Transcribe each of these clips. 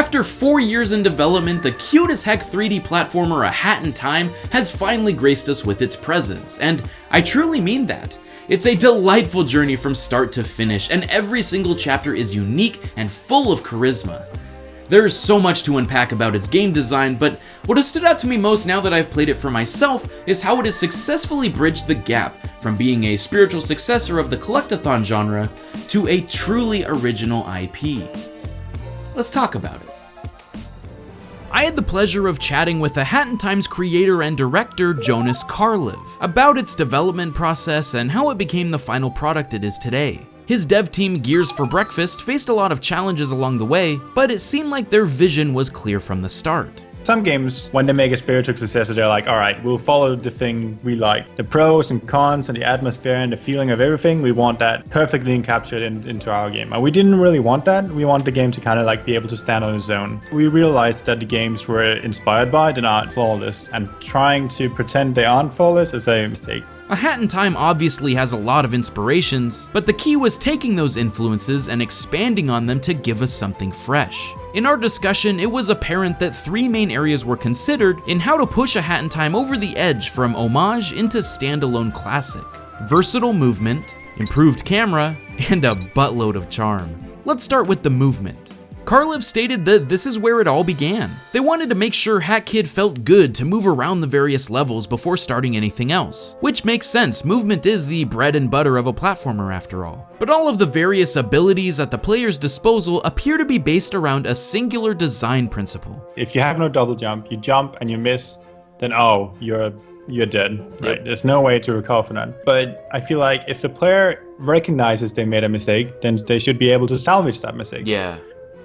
After 4 years in development, the cute as heck 3D platformer A Hat in Time has finally graced us with its presence, and I truly mean that. It's a delightful journey from start to finish, and every single chapter is unique and full of charisma. There's so much to unpack about its game design, but what has stood out to me most now that I've played it for myself is how it has successfully bridged the gap from being a spiritual successor of the collectathon genre to a truly original IP. Let's talk about it. I had the pleasure of chatting with A Hat in Time's creator and director, Jonas Karlev, about its development process and how it became the final product it is today. His dev team, Gears for Breakfast, faced a lot of challenges along the way, but it seemed like their vision was clear from the start. Some games, when they make a spiritual successor, they're like, all right, we'll follow the thing we like. The pros and cons and the atmosphere and the feeling of everything, we want that perfectly encaptured into our game. And we didn't really want that. We want the game to kind of like be able to stand on its own. We realized that the games we're inspired by, they're not flawless. And trying to pretend they aren't flawless is a mistake. A Hat in Time obviously has a lot of inspirations, but the key was taking those influences and expanding on them to give us something fresh. In our discussion, it was apparent that 3 main areas were considered in how to push A Hat in Time over the edge from homage into standalone classic: versatile movement, improved camera, and a buttload of charm. Let's start with the movement. Karlev stated that this is where it all began. They wanted to make sure Hat Kid felt good to move around the various levels before starting anything else, which makes sense. Movement is the bread and butter of a platformer after all. But all of the various abilities at the player's disposal appear to be based around a singular design principle. If you have no double jump, you jump and you miss, then oh, you're dead, right? Yep. There's no way to recover from that. But I feel like if the player recognizes they made a mistake, then they should be able to salvage that mistake. Yeah.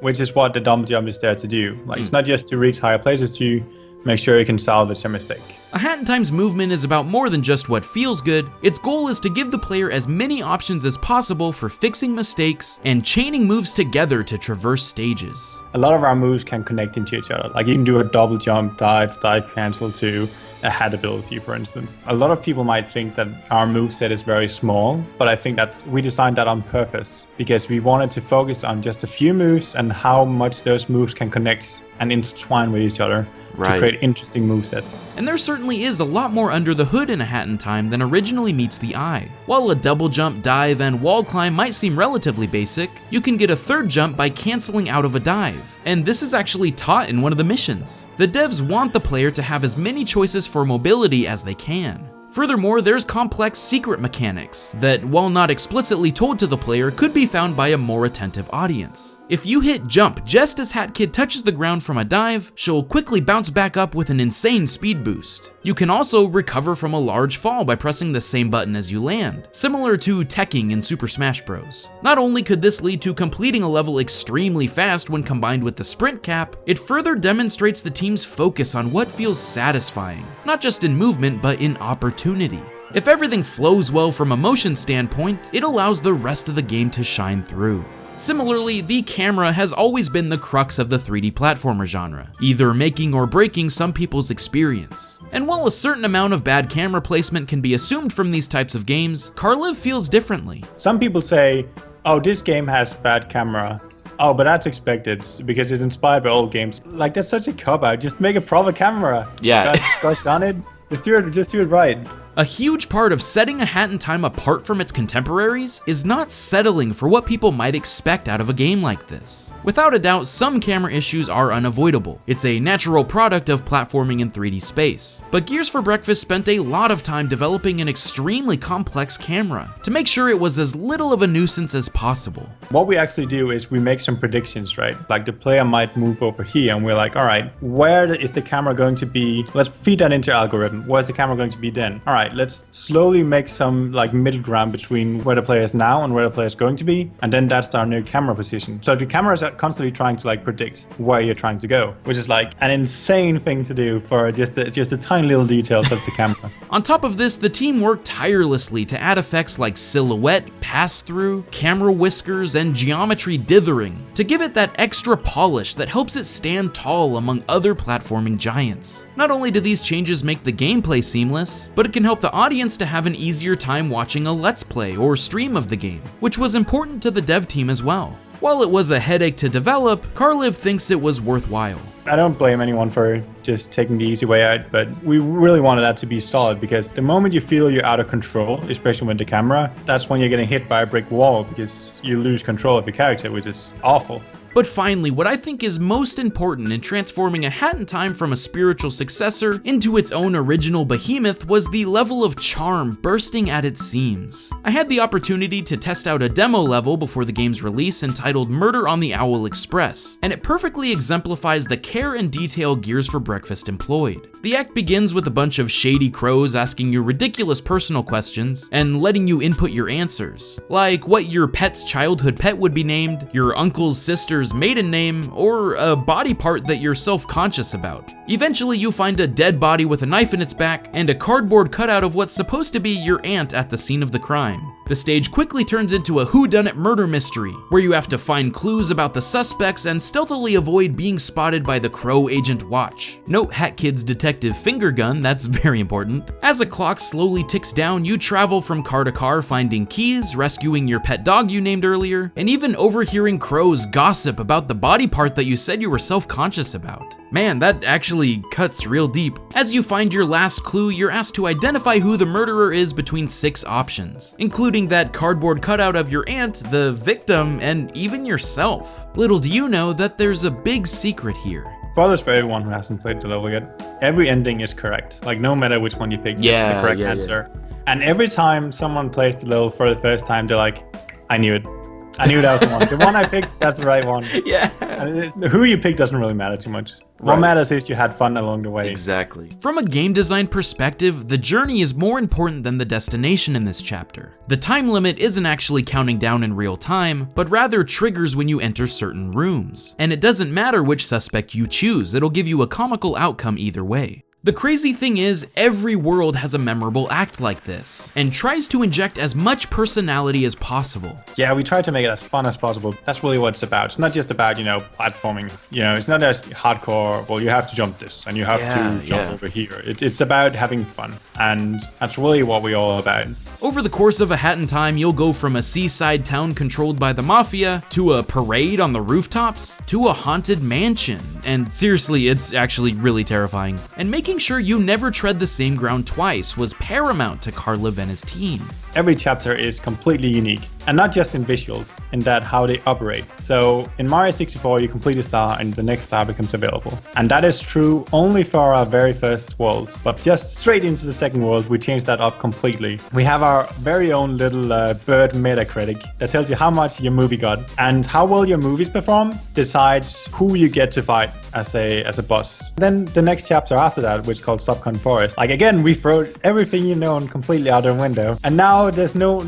Which is what the double jump is there to do. Like, it's not just to reach higher places, to make sure you can salvage a mistake. A Hat in Time's movement is about more than just what feels good. Its goal is to give the player as many options as possible for fixing mistakes and chaining moves together to traverse stages. A lot of our moves can connect into each other. Like, you can do a double jump, dive cancel to a hat ability, for instance. A lot of people might think that our moveset is very small, but I think that we designed that on purpose because we wanted to focus on just a few moves and how much those moves can connect and intertwine with each other to create interesting movesets. And there certainly is a lot more under the hood in A Hat in Time than originally meets the eye. While a double jump, dive, and wall climb might seem relatively basic, you can get a third jump by canceling out of a dive. And this is actually taught in one of the missions. The devs want the player to have as many choices for mobility as they can. Furthermore, there's complex secret mechanics that, while not explicitly told to the player, could be found by a more attentive audience. If you hit jump just as Hat Kid touches the ground from a dive, she'll quickly bounce back up with an insane speed boost. You can also recover from a large fall by pressing the same button as you land, similar to teching in Super Smash Bros. Not only could this lead to completing a level extremely fast when combined with the sprint cap, it further demonstrates the team's focus on what feels satisfying, not just in movement but in opportunity. If everything flows well from a motion standpoint, it allows the rest of the game to shine through. Similarly, the camera has always been the crux of the 3D platformer genre, either making or breaking some people's experience. And while a certain amount of bad camera placement can be assumed from these types of games, Karlev feels differently. Some people say, oh, this game has bad camera. Oh, but that's expected because it's inspired by old games. Like, that's such a cop-out. Just make a proper camera. Yeah. Gosh darn it. Just do it right. A huge part of setting A Hat in Time apart from its contemporaries is not settling for what people might expect out of a game like this. Without a doubt, some camera issues are unavoidable. It's a natural product of platforming in 3D space. But Gears for Breakfast spent a lot of time developing an extremely complex camera to make sure it was as little of a nuisance as possible. What we actually do is we make some predictions, right? Like, the player might move over here and we're like, all right, where is the camera going to be? Let's feed that into algorithm. Where's the camera going to be then? All right, let's slowly make some like middle ground between where the player is now and where the player is going to be, and then that's our new camera position. So the camera is constantly trying to like predict where you're trying to go, which is like an insane thing to do for just a tiny little detail such as the camera. On top of this, the team worked tirelessly to add effects like silhouette, pass-through, camera whiskers, and geometry dithering to give it that extra polish that helps it stand tall among other platforming giants. Not only do these changes make the gameplay seamless, but it can help the audience to have an easier time watching a let's play or stream of the game, which was important to the dev team as well. While it was a headache to develop, Karliv thinks it was worthwhile. I don't blame anyone for just taking the easy way out, but we really wanted that to be solid, because the moment you feel you're out of control, especially with the camera, that's when you're getting hit by a brick wall, because you lose control of your character, which is awful. But finally, what I think is most important in transforming A Hat in Time from a spiritual successor into its own original behemoth was the level of charm bursting at its seams. I had the opportunity to test out a demo level before the game's release entitled Murder on the Owl Express, and it perfectly exemplifies the care and detail Gears for Breakfast employed. The act begins with a bunch of shady crows asking you ridiculous personal questions and letting you input your answers, like what your pet's childhood pet would be named, your uncle's sister's maiden name, or a body part that you're self-conscious about. Eventually, you find a dead body with a knife in its back and a cardboard cutout of what's supposed to be your aunt at the scene of the crime. The stage quickly turns into a whodunit murder mystery, where you have to find clues about the suspects and stealthily avoid being spotted by the Crow Agent Watch. Note Hat Kid's detective finger gun, that's very important. As a clock slowly ticks down, you travel from car to car finding keys, rescuing your pet dog you named earlier, and even overhearing crows gossip about the body part that you said you were self-conscious about. Man, that actually cuts real deep. As you find your last clue, you're asked to identify who the murderer is between 6 options, including that cardboard cutout of your aunt, the victim, and even yourself. Little do you know that there's a big secret here. Spoilers for everyone who hasn't played the level yet. Every ending is correct. Like, no matter which one you pick, it's the correct answer. And every time someone plays the level for the first time, they're like, I knew it. I knew that was the one. The one I picked, that's the right one. Yeah. Who you pick doesn't really matter too much. What matters is you had fun along the way. Exactly. From a game design perspective, the journey is more important than the destination in this chapter. The time limit isn't actually counting down in real time, but rather triggers when you enter certain rooms. And it doesn't matter which suspect you choose, it'll give you a comical outcome either way. The crazy thing is, every world has a memorable act like this, and tries to inject as much personality as possible. Yeah, we try to make it as fun as possible. That's really what it's about. It's not just about, platforming. It's not as hardcore, well, you have to jump this, and you have to jump over here. It's about having fun, and that's really what we're all about. Over the course of A Hat in Time, you'll go from a seaside town controlled by the mafia, to a parade on the rooftops, to a haunted mansion. And seriously, it's actually really terrifying. And making sure you never tread the same ground twice was paramount to Karliv and his team. Every chapter is completely unique, and not just in visuals, in that how they operate. So in Mario 64, you complete a star and the next star becomes available. And that is true only for our very first world. But just straight into the second world, we changed that up completely. We have our very own little bird Metacritic that tells you how much your movie got. And how well your movies perform decides who you get to fight as a boss. Then the next chapter after that, which is called Subcon Forest. Like, again, we throw everything you know completely out the window. And now there's no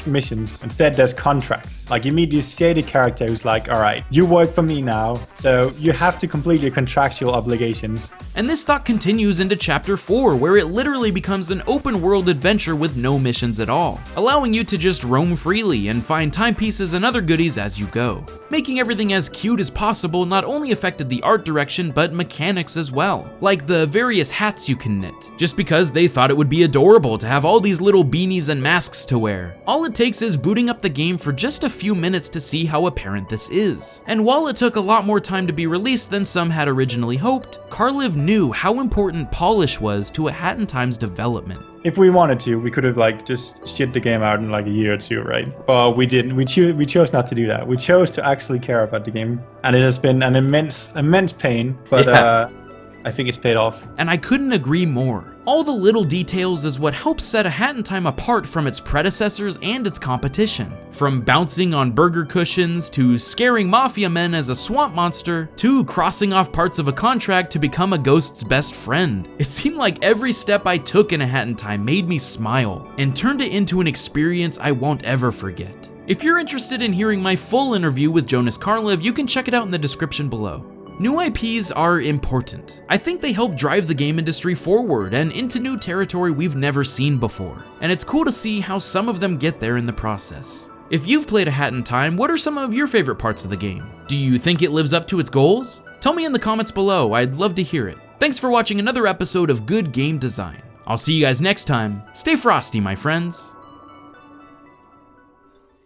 missions. Instead, there's contracts. Like, you meet this shady character who's like, all right, you work for me now, so you have to complete your contractual obligations. And this thought continues into chapter 4, where it literally becomes an open world adventure with no missions at all, allowing you to just roam freely and find timepieces and other goodies as you go. Making everything as cute as possible not only affected the art direction, but mechanics as well, like the various hats you can knit, just because they thought it would be adorable to have all these little beanies and masks to wear. All it takes is booting up the game for just a few minutes to see how apparent this is. And while it took a lot more time to be released than some had originally hoped, Karliv knew how important polish was to A Hat in Time's development. If we wanted to, we could have just shit the game out in a year or two, right? But we didn't. We chose not to do that. We chose to actually care about the game, and it has been an immense pain. But I think it's paid off. And I couldn't agree more. All the little details is what helps set A Hat in Time apart from its predecessors and its competition. From bouncing on burger cushions, to scaring mafia men as a swamp monster, to crossing off parts of a contract to become a ghost's best friend. It seemed like every step I took in A Hat in Time made me smile, and turned it into an experience I won't ever forget. If you're interested in hearing my full interview with Jonas Karliv, you can check it out in the description below. New IPs are important. I think they help drive the game industry forward and into new territory we've never seen before. And it's cool to see how some of them get there in the process. If you've played A Hat in Time, what are some of your favorite parts of the game? Do you think it lives up to its goals? Tell me in the comments below, I'd love to hear it. Thanks for watching another episode of Good Game Design. I'll see you guys next time. Stay frosty, my friends.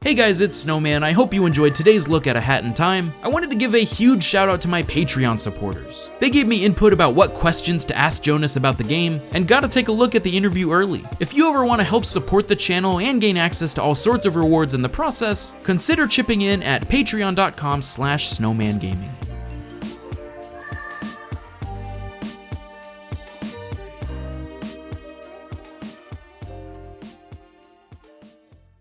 Hey guys, it's Snowman. I hope you enjoyed today's look at A Hat in Time. I wanted to give a huge shout out to my Patreon supporters. They gave me input about what questions to ask Jonas about the game, and got to take a look at the interview early. If you ever want to help support the channel and gain access to all sorts of rewards in the process, consider chipping in at patreon.com/snowmangaming.